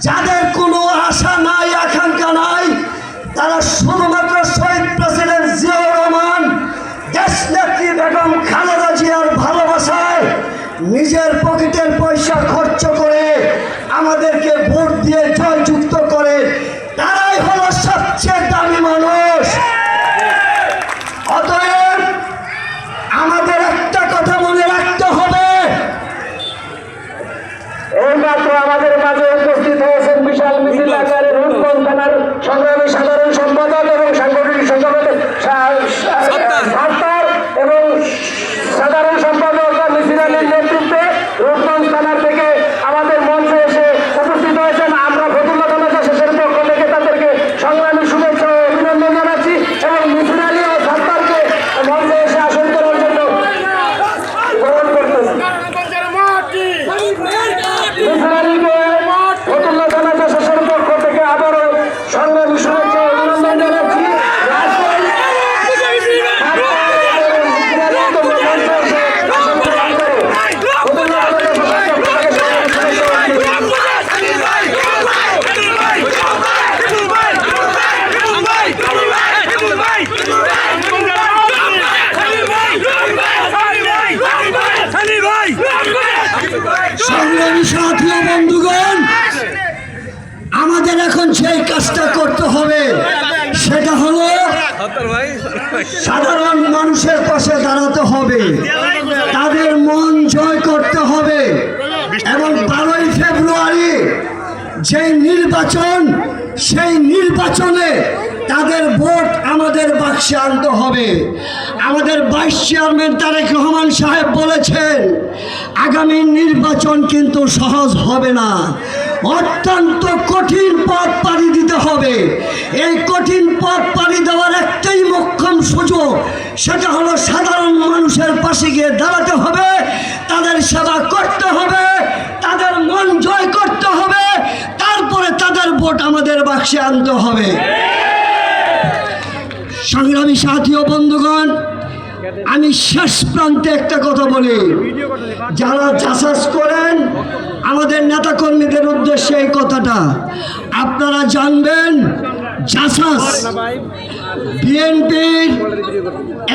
যাদের কোনো আশা নাই, আকাঙ্ক্ষা নাই, তারা শুধুমাত্র শহীদ প্রেসিডেন্ট জিয়াউর রহমান, দেশনেত্রী বেগম খালেদা জিয়ার ভালোবাসায় নিজের পকেটের পয়সা খরচ করে আমাদেরকে ভোট দিয়ে জয়যুক্ত করে, তারাই হলো সবচেয়ে দামি মানুষ। অতএব আমাদের একটা কথা মনে রাখতে হবে, এইমাত্র আমাদের মাঝে উপস্থিত হয়েছেন বিশাল মিছিল আকারে রূপগঞ্জ থানার সংগ্রামী সাধারণ সম্পাদক এবং সাংগঠনিক সম্পাদক এবং সাধারণ সম্পাদক মিছিল আলীর নেতৃত্বে রূপগঞ্জ থানা থেকে আমাদের মঞ্চে এসে উপস্থিত হয়েছেন। আমরা ফতুল্লাহ থানা শেষের পক্ষ থেকে তাদেরকে সংগ্রামী শুভেচ্ছা ও অভিনন্দন জানাচ্ছি এবং মিছিল আলী ও সত্তারকে মঞ্চে এসে আসন করার জন্য গ্রহণ করতেছি। ফতুল্লাহ থানা শেষের পক্ষ থেকে আবারও সংগ্রামী শুভেচ্ছা ও অভিনন্দন জানাচ্ছি। সংগ্রামী সাথী ও বন্ধুগণ, আমাদের এখন সেই কাজটা করতে হবে, সেটা হলো সাধারণ মানুষের পাশে দাঁড়াতে হবে, তাদের মন জয় করতে হবে এবং 12ই ফেব্রুয়ারি যেই নির্বাচন, সেই নির্বাচনে তাদের ভোট আমাদের বাক্সে আনতে হবে। আমাদের ভাইস চেয়ারম্যান তারেক রহমান সাহেব বলেছেন, আগামী নির্বাচন কিন্তু সহজ হবে না, অত্যন্ত কঠিন পথ পাড়ি দিতে হবে। এই কঠিন পথ পাড়ি দেওয়ার একটাই মোক্ষম সুযোগ, সেটা হলো সাধারণ মানুষের পাশে গিয়ে দাঁড়াতে হবে, তাদের সেবা করতে হবে, তাদের মন জয় করতে হবে, তারপরে তাদের ভোট আমাদের বাক্সে আনতে হবে। সংগ্রামী সাথী ও বন্ধুগণ, আমি শেষ প্রান্তে একটা কথা বলি, যারা জাসাস করেন আমাদের নেতাকর্মীদের উদ্দেশ্যে এই কথাটা আপনারা জানবেন, জাসাস বিএনপির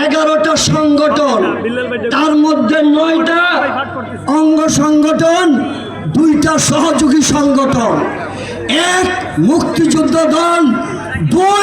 11টা সংগঠন, তার মধ্যে 9টা অঙ্গ সংগঠন, 2টা সহযোগী সংগঠন, 1 মুক্তিযুদ্ধ দল, 2